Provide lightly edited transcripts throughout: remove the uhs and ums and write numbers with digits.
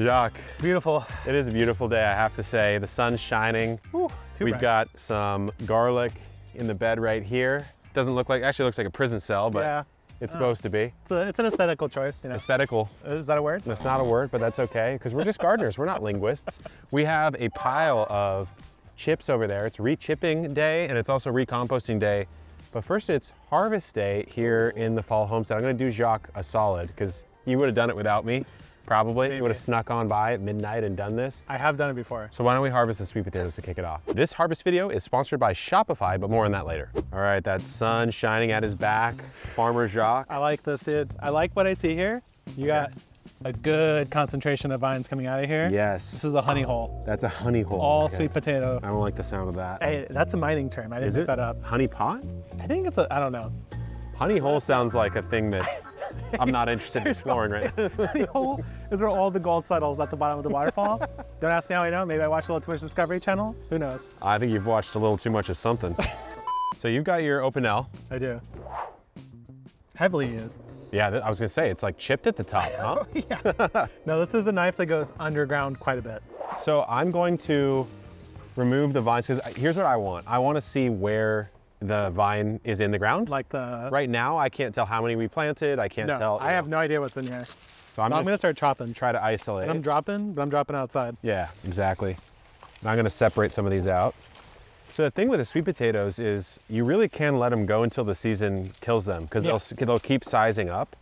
Jacques. It's beautiful. It is a beautiful day, I have to say. The sun's shining. Ooh, We've got some garlic in the bed right here. Doesn't look like, actually looks like a prison cell, but yeah. it's supposed to be. It's an aesthetical choice, you know. Aesthetical. Is that a word? That's not a word, but that's okay, because we're just gardeners, we're not linguists. We have a pile of chips over there. It's re-chipping day, and it's also recomposting day. But first it's harvest day here in the fall homestead. I'm gonna do Jacques a solid, because you would have done it without me, probably. Maybe. You would have snuck on by at midnight and done this. I have done it before. So why don't we harvest the sweet potatoes to kick it off? This harvest video is sponsored by Shopify, but more on that later. All right, that sun shining at his back. Farmer Jacques. I like this, dude. I like what I see here. You got a good concentration of vines coming out of here. Yes. This is a honey hole. That's a honey hole. All Okay. sweet potato. I don't like the sound of that. Hey, that's a mining term. I didn't pick that up. Honey pot? I think it's a, I don't know. Honey hole sounds like a thing that I'm not interested in exploring right now. Honey hole is where all the gold settles at the bottom of the waterfall. Don't ask me how I know. Maybe I watched a little Twitch Discovery channel. Who knows? I think you've watched a little too much of something. So you've got your Opinel. I do. Heavily used. Yeah, I was gonna say, it's like chipped at the top, huh? Yeah. No, this is a knife that goes underground quite a bit. So I'm going to remove the vines, because here's what I want. I want to see where the vine is in the ground. Like the... Right now, I can't tell how many we planted. I can't tell. I have no idea what's in here. So I'm gonna start chopping. Try to isolate. And I'm dropping outside. Yeah, exactly. And I'm gonna separate some of these out. So the thing with the sweet potatoes is you really can let them go until the season kills them, because they'll keep sizing up.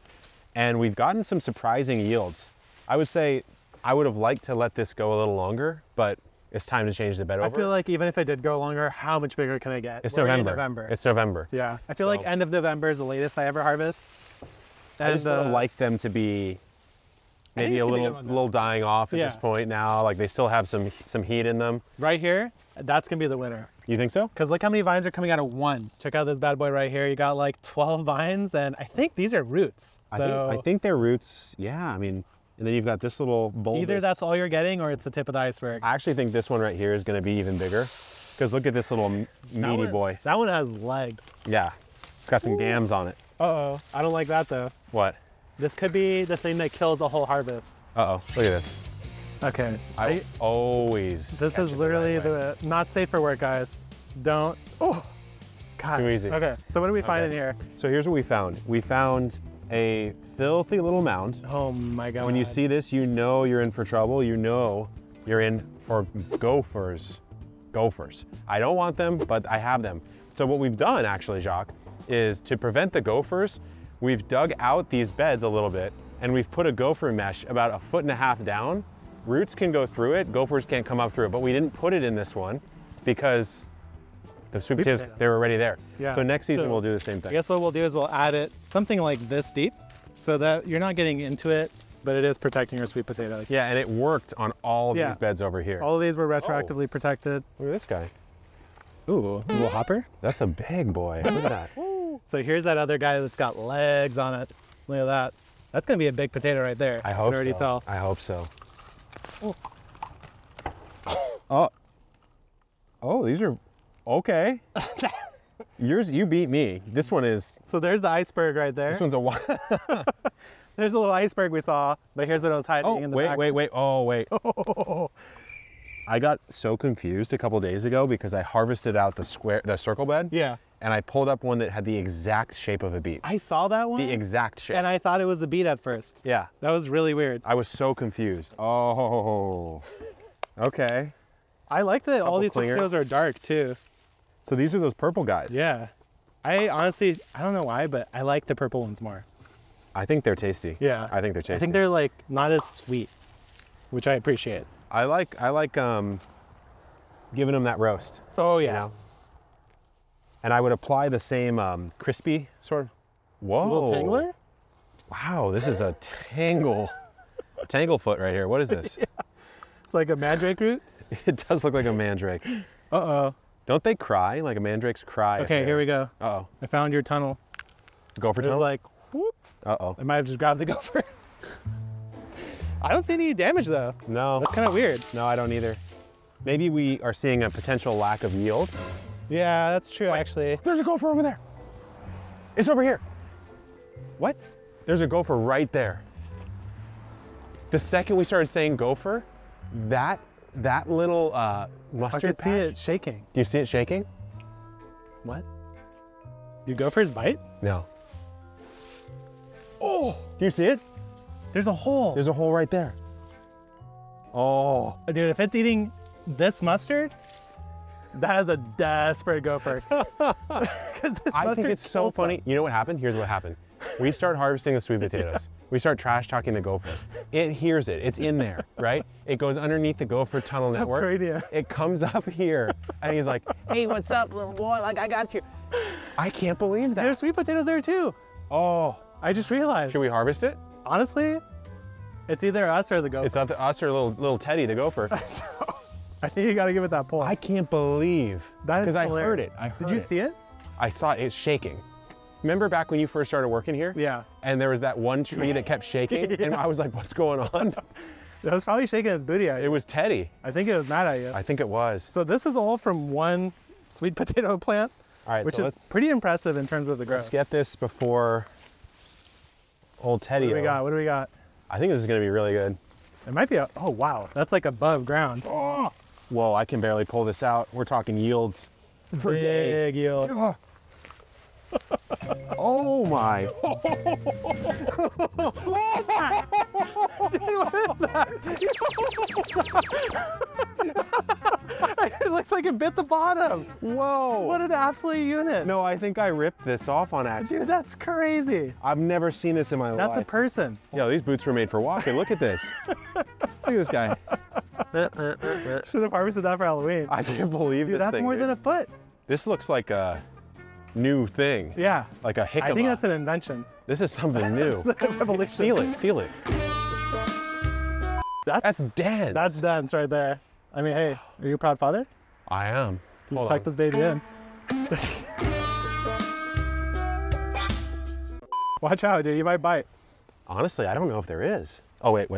And we've gotten some surprising yields. I would say I would have liked to let this go a little longer, but it's time to change the bed over. I feel like even if it did go longer, how much bigger can I get? It's We're in November. It's November. Yeah, I feel like end of November is the latest I ever harvest. I just would have liked them to be maybe a little dying off at this point now. Like they still have some heat in them. Right here, that's gonna be the winner. You think so? Because look how many vines are coming out of one. Check out this bad boy right here. You got like 12 vines, and I think these are roots. So I think they're roots. Yeah, I mean, and then you've got this little bulbous. Either that's all you're getting, or it's the tip of the iceberg. I actually think this one right here is going to be even bigger, because look at this little meaty boy. That one has legs. Yeah, it's got some gams on it. Uh-oh, I don't like that though. What? This could be the thing that kills the whole harvest. Uh-oh, look at this. Okay. I always This is literally the not safe for work, guys. Don't. Oh, God. Too easy. Okay, so what do we find in here? So here's what we found. We found a filthy little mound. Oh my God. When you see this, you know you're in for trouble. You know you're in for gophers. Gophers. I don't want them, but I have them. So what we've done actually, Jacques, is to prevent the gophers, we've dug out these beds a little bit, and we've put a gopher mesh about 1.5 feet down. Roots can go through it, gophers can't come up through it, but we didn't put it in this one because the sweet potatoes, they were already there. Yeah. So next season we'll do the same thing. I guess what we'll do is we'll add it something like this deep, so that you're not getting into it, but it is protecting your sweet potatoes. Yeah, and it worked on all of these beds over here. All of these were retroactively protected. Look at this guy. Ooh, a little hopper. That's a big boy. Look at that. So here's that other guy that's got legs on it. Look at that. That's gonna be a big potato right there. I hope I can already tell. I hope so. Oh. Oh, these are okay. Yours, you beat me. This one is. So there's the iceberg right there. This one's a. There's a little iceberg we saw, but here's what I was hiding in the back. Wait. Oh, wait. I got so confused a couple days ago because I harvested out the circle bed. Yeah. And I pulled up one that had the exact shape of a beet. I saw that one. The exact shape. And I thought it was a beet at first. Yeah. That was really weird. I was so confused. Oh. Okay. I like that all these potatoes are dark too. So these are those purple guys. Yeah. I honestly, I don't know why, but I like the purple ones more. I think they're tasty. Yeah. I think they're tasty. I think they're like not as sweet, which I appreciate. I like giving them that roast. Oh yeah. You know? And I would apply the same crispy sort of. Whoa. A little tangler? Wow, this is a tanglefoot right here. What is this? Yeah. It's like a mandrake root? It does look like a mandrake. Uh-oh. Don't they cry? Like a mandrakes cry. Okay, here we go. Uh-oh. I found your tunnel. Gopher tunnel? Like, whoop. Uh-oh. I might have just grabbed the gopher. I don't see any damage though. No. That's kind of weird. No, I don't either. Maybe we are seeing a potential lack of yield. Yeah, that's true. Wait, actually. There's a gopher over there. It's over here. What? There's a gopher right there. The second we started saying Gopher, that little mustard I could see patch, it shaking. do you see it shaking? What? Do Gophers bite? No. Oh, do you see it? There's a hole. There's a hole right there. Oh. Dude, if it's eating this mustard, that is a desperate Gopher. I think it's so funny. You know what happened? Here's what happened. We start harvesting the sweet potatoes. We start trash talking the Gophers. It hears it. It's in there, right? It goes underneath the Gopher tunnel network. Subterranean. It comes up here, and he's like, "Hey, what's up, little boy? Like, I got you." I can't believe that. There's sweet potatoes there too. Oh, I just realized. should we harvest it? Honestly, it's either us or the Gopher. It's up to us or little Teddy, the Gopher. I think you gotta give it that pull. I can't believe That is because I heard hilarious. it. I heard Did you it. see it? I saw it. It's shaking. Remember back when you first started working here? Yeah. And there was that one tree that kept shaking, and I was like, "What's going on?" It was probably shaking its booty at It you. was Teddy. I think it was mad at you. I think it was. So this is all from one sweet potato plant, All right, which so is pretty impressive in terms of the let's growth. get this before old Teddy. What do we got? What do we got? I think this is gonna be really good. It might be a, oh wow, that's like above ground. Oh, whoa, I can barely pull this out. We're talking yields for days. Big yield. Oh my. It looks like it bit the bottom. Whoa. What an absolute unit. No, I think I ripped this off on accident. Dude, that's crazy. I've never seen this in my That's a life. person. Yo, these boots were made for walking. Look at this. Look at this guy. Should have harvested that for Halloween. I can't believe Dude, this that's thing, more dude. than a foot. This looks like a new thing. Yeah. Like a jicama. I think that's an invention. This is something new. It's like a revolution. Feel it, feel it. That's dense. That's dense right there. I mean, hey, are you a proud father? I am. You Hold tuck on. this baby in. Watch out, dude. You might bite. Honestly, I don't know if there is. Oh, wait.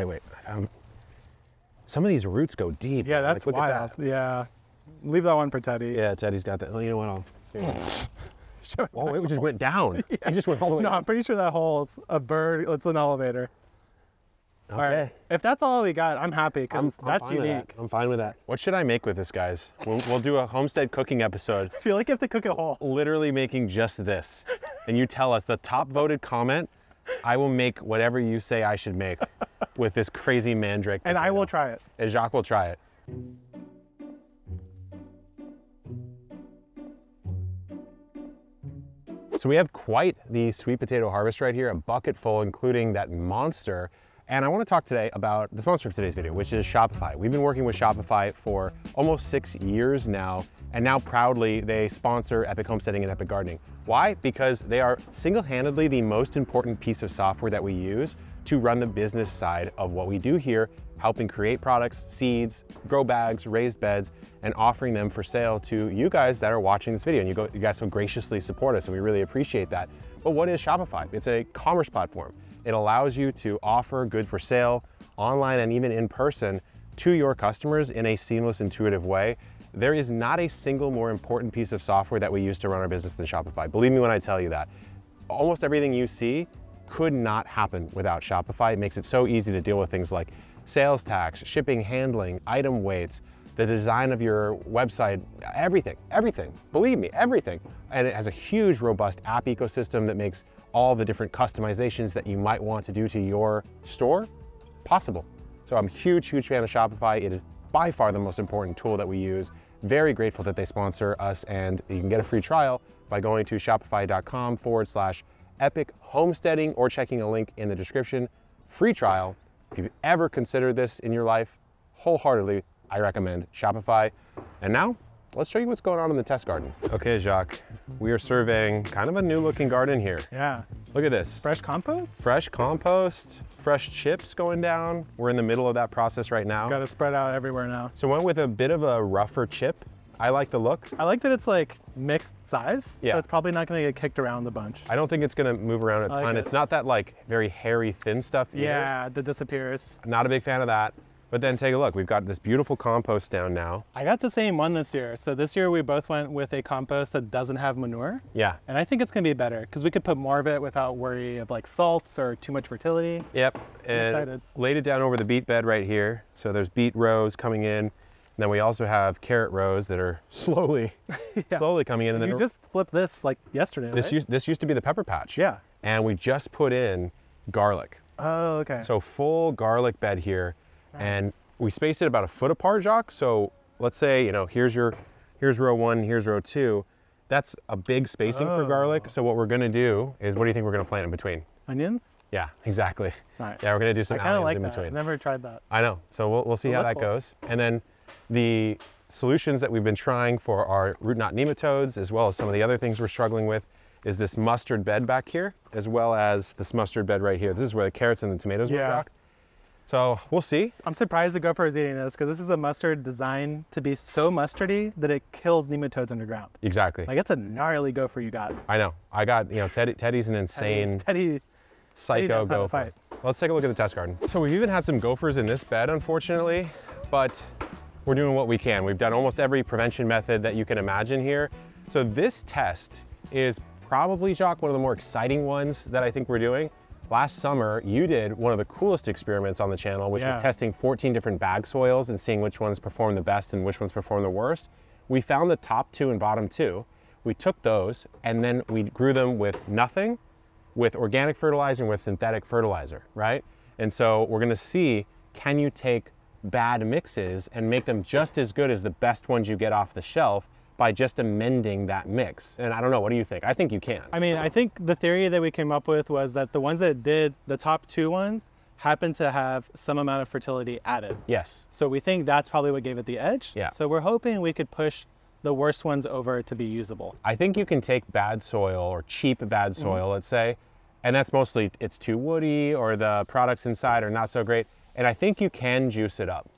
Some of these roots go deep. Yeah, that's like, look wild. at that. Yeah. Leave that one for Teddy. Yeah, Teddy's got that. Oh, you know what? Show it Oh, back. wait, we just went down. Yeah. He just went all the way No, down. I'm pretty sure that hole's a bird. It's an elevator. Okay. All right. If that's all we got, I'm happy because that's fine with that. unique. I'm fine with that. What should I make with this, guys? We'll do a homestead cooking episode, I feel like you have to cook it whole. literally making just this. And you tell us the top voted comment, I will make whatever you say I should make with this crazy mandrake. And I will potato. try it. And Jacques will try it. So we have quite the sweet potato harvest right here, a bucket full, including that monster. And I want to talk today about the sponsor of today's video, which is Shopify. We've been working with Shopify for almost 6 years now, and now proudly they sponsor Epic Homesteading and Epic Gardening. Why? Because they are single-handedly the most important piece of software that we use to run the business side of what we do here, helping create products, seeds, grow bags, raised beds, and offering them for sale to you guys that are watching this video. And you guys so graciously support us, and we really appreciate that. But what is Shopify? It's a commerce platform. It allows you to offer goods for sale online and even in person to your customers in a seamless, intuitive way. There is not a single more important piece of software that we use to run our business than Shopify. Believe me when I tell you that. Almost everything you see could not happen without Shopify. It makes it so easy to deal with things like sales tax, shipping, handling, item weights, the design of your website, everything. Believe me, everything. And it has a huge, robust app ecosystem that makes all the different customizations that you might want to do to your store possible. So I'm a huge fan of Shopify. It is by far the most important tool that we use. Very grateful that they sponsor us, and you can get a free trial by going to shopify.com/epic homesteading or checking a link in the description. Free trial. If you've ever considered this in your life, wholeheartedly, I recommend Shopify. And now, let's show you what's going on in the test garden. Okay, Jacques, we are surveying kind of a new looking garden here. Yeah. Look at this. Fresh compost? Fresh compost, fresh chips going down. We're in the middle of that process right now. It's got to spread out everywhere now. So went with a bit of a rougher chip. I like the look. I like that it's like mixed size. Yeah. So it's probably not going to get kicked around a bunch. I don't think it's gonna move around a I like ton. it. It's not that like very hairy, thin stuff either. Yeah, that disappears. Not a big fan of that. But then take a look, we've got this beautiful compost down now. I got the same one this year. So this year we both went with a compost that doesn't have manure. Yeah. And I think it's gonna be better because we could put more of it without worry of like salts or too much fertility. Yep. I'm excited. Laid it down over the beet bed right here. So there's beet rows coming in. And then we also have carrot rows that are slowly coming in. And You just flipped this like yesterday, right? This used to be the pepper patch. Yeah. And we just put in garlic. Oh, okay. So full garlic bed here. Nice. And we spaced it about a foot apart, Jacques. So let's say, here's row 1, here's row 2. That's a big spacing for garlic. So what we're gonna do is, what do you think we're gonna plant in between? Onions? Yeah, exactly. Nice. Yeah, we're gonna do some onions in between. I've never tried that. I know. So we'll see how that goes. And then the solutions that we've been trying for our root knot nematodes, as well as some of the other things we're struggling with, is this mustard bed back here, as well as this mustard bed right here. This is where the carrots and the tomatoes were, Jacques. So we'll see. I'm surprised the Gopher is eating this because this is a mustard designed to be so mustardy that it kills nematodes underground. Exactly. Like, it's a gnarly Gopher you got. I know. I got, Teddy's an insane psycho Gopher. Let's take a look at the test garden. So we've even had some Gophers in this bed, unfortunately, but we're doing what we can. We've done almost every prevention method that you can imagine here. So this test is probably, Jacques, one of the more exciting ones that I think we're doing. Last summer, you did one of the coolest experiments on the channel, which was testing 14 different bag soils and seeing which ones perform the best and which ones perform the worst. We found the top 2 and bottom 2. We took those and then we grew them with nothing, with organic fertilizer and with synthetic fertilizer, right? And so we're gonna see, can you take bad mixes and make them just as good as the best ones you get off the shelf by just amending that mix? And I don't know, what do you think? I think you can. I mean, I think the theory that we came up with was that the ones that did, the top 2 ones, happened to have some amount of fertility added. Yes. So we think that's probably what gave it the edge. Yeah. So we're hoping we could push the worst ones over to be usable. I think you can take bad soil or cheap bad soil, let's say, and that's mostly it's too woody or the products inside are not so great. And I think you can juice it up.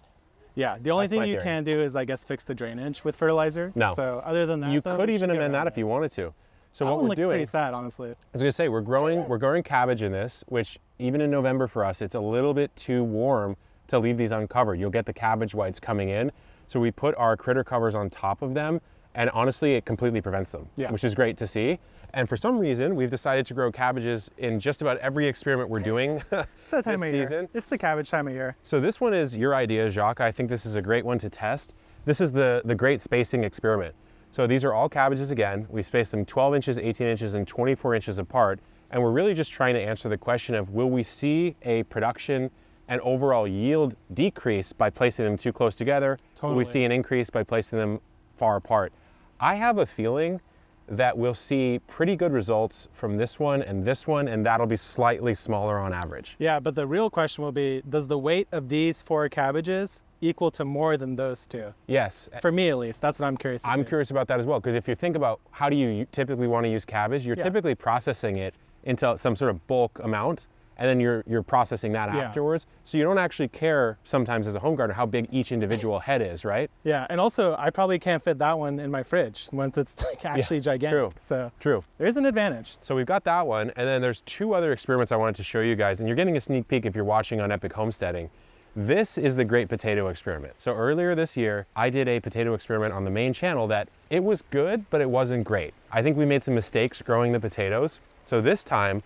Yeah, the only thing you can do is, I guess, fix the drainage with fertilizer. No. So other than that, you could even amend that if you wanted to. So what we're doing, pretty sad, honestly. I was gonna say, we're growing cabbage in this, which even in November for us, it's a little bit too warm to leave these uncovered. You'll get the cabbage whites coming in. So we put our critter covers on top of them, and honestly, it completely prevents them, which is great to see. And for some reason, we've decided to grow cabbages in just about every experiment we're doing It's that time of year. It's the cabbage time of year. So this one is your idea, Jacques. I think this is a great one to test. This is the great spacing experiment. So these are all cabbages again. We spaced them 12 inches, 18 inches, and 24 inches apart. And we're really just trying to answer the question of, will we see a production and overall yield decrease by placing them too close together? Totally. Will we see an increase by placing them far apart? I have a feeling that we'll see pretty good results from this one, and that'll be slightly smaller on average. Yeah, but the real question will be, does the weight of these 4 cabbages equal to more than those 2? Yes. For me, at least. That's what I'm curious to see. I'm curious about that as well, because if you think about how do you typically want to use cabbage, you're typically processing it into some sort of bulk amount, and then you're processing that afterwards. So you don't actually care sometimes as a home gardener how big each individual head is, right? Yeah, and also I probably can't fit that one in my fridge once it's like actually gigantic. True. So True. there is an advantage. So we've got that one, and then there's 2 other experiments I wanted to show you guys, and you're getting a sneak peek if you're watching on Epic Homesteading. This is the great potato experiment. So earlier this year, I did a potato experiment on the main channel that it was good, but it wasn't great. I think we made some mistakes growing the potatoes. So this time,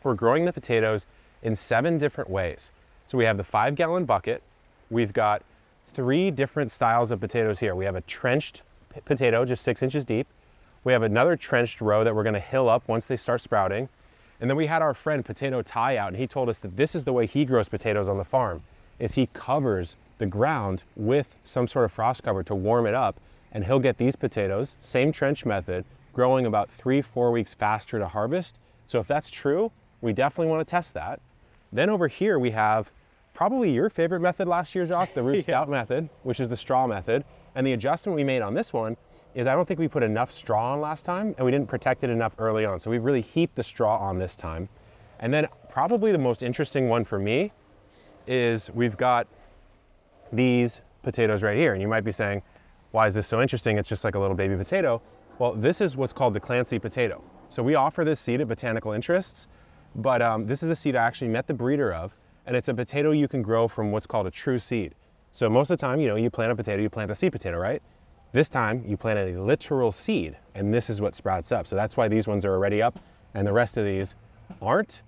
we're growing the potatoes in 7 different ways. So we have the 5-gallon bucket. We've got 3 different styles of potatoes here. We have a trenched potato, just 6 inches deep. We have another trenched row that we're gonna hill up once they start sprouting. And then we had our friend Potato Ty out, and he told us that this is the way he grows potatoes on the farm, is he covers the ground with some sort of frost cover to warm it up, and he'll get these potatoes, same trench method, growing about 3-4 weeks faster to harvest. So if that's true, we definitely wanna test that. Then over here we have probably your favorite method last year, Jacques, the root scout method, which is the straw method. And the adjustment we made on this one is I don't think we put enough straw on last time, and we didn't protect it enough early on. So we've really heaped the straw on this time. And then probably the most interesting one for me is we've got these potatoes right here. And you might be saying, why is this so interesting? It's just like a little baby potato. Well, this is what's called the Clancy potato. So we offer this seed at Botanical Interests, but this is a seed I actually met the breeder of, and it's a potato you can grow from what's called a true seed. So most of the time, you plant a potato, you plant a seed potato, right? This time you plant a literal seed, and this is what sprouts up. So that's why these ones are already up and the rest of these aren't.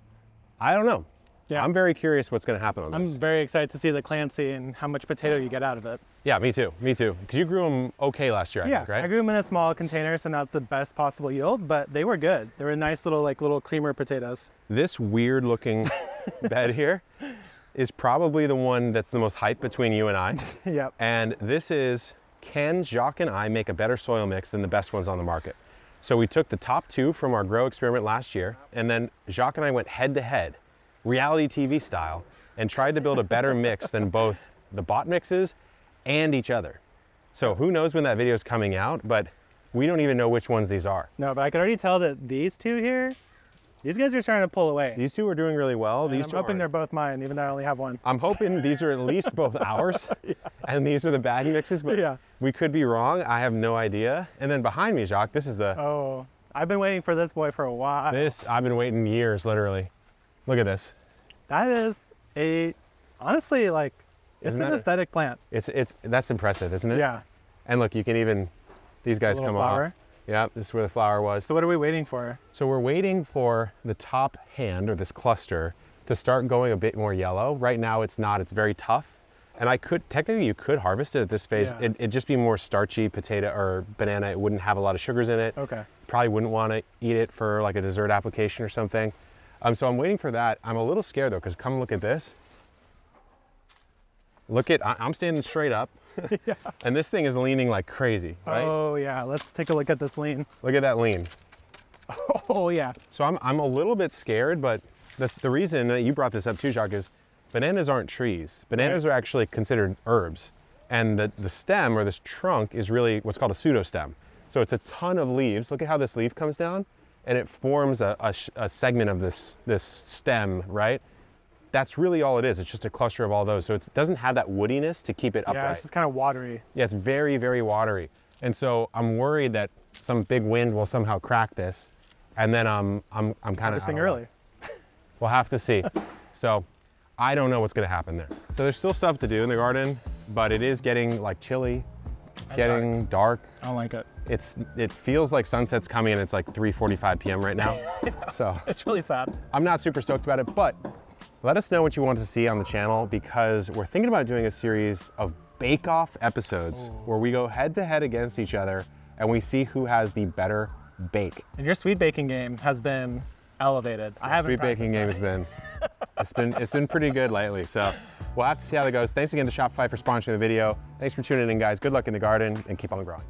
I don't know. Yeah. I'm very curious what's going to happen on this. I'm very excited to see the Clancy and how much potato you get out of it. Yeah, me too. Because you grew them okay last year, I think, right? I grew them in a small container, so not the best possible yield, but they were good. They were nice little creamer potatoes. This weird looking bed here is probably the one that's the most hype between you and I. Yep. And this is, can Jacques and I make a better soil mix than the best ones on the market? So we took the top 2 from our grow experiment last year, and then Jacques and I went head to head, reality TV style, and tried to build a better mix than both the bot mixes and each other. So who knows when that video is coming out, but we don't even know which ones these are. No, but I can already tell that these two here, these guys are starting to pull away. These two are doing really well. And these I'm two hoping they're both mine, even though I only have one. I'm hoping these are at least both ours, and these are the bad mixes, but we could be wrong. I have no idea. And then behind me, Jacques, this is the... Oh, I've been waiting for this boy for a while. I've been waiting years, literally. Look at this. That is honestly, like, it's an aesthetic plant. That's impressive, isn't it? Yeah. And look, you can even, these guys come off. Yeah, this is where the flower was. So what are we waiting for? So we're waiting for the top hand, or this cluster, to start going a bit more yellow. Right now it's not, it's very tough. And technically you could harvest it at this phase. Yeah. It'd just be more starchy potato or banana. It wouldn't have a lot of sugars in it. Okay. Probably wouldn't want to eat it for like a dessert application or something. So I'm waiting for that. I'm a little scared though, because come look at this. I'm standing straight up. Yeah. And this thing is leaning like crazy, right? Oh yeah, let's take a look at this lean. Look at that lean. Oh yeah. So I'm a little bit scared, but the reason that you brought this up too, Jacques, is bananas aren't trees. Bananas are actually considered herbs. And the stem, or this trunk, is really what's called a pseudostem. So it's a ton of leaves. Look at how this leaf comes down, and it forms a segment of this stem, right? That's really all it is. It's just a cluster of all those. So it doesn't have that woodiness to keep it upright. Yeah, it's just kind of watery. Yeah, it's very, very watery. And so I'm worried that some big wind will somehow crack this. And then I'm kind of harvesting early. We'll have to see. So I don't know what's gonna happen there. So there's still stuff to do in the garden, but it is getting like chilly. It's getting dark. I don't like it. It feels like sunset's coming, and it's like 3:45 p.m. right now. So it's really sad. I'm not super stoked about it, but let us know what you want to see on the channel, because we're thinking about doing a series of bake-off episodes where we go head-to-head against each other and we see who has the better bake. And your sweet baking game has been elevated. I haven't. Sweet baking game has been, it's been pretty good lately. So we'll have to see how that goes. Thanks again to Shopify for sponsoring the video. Thanks for tuning in, guys. Good luck in the garden and keep on growing.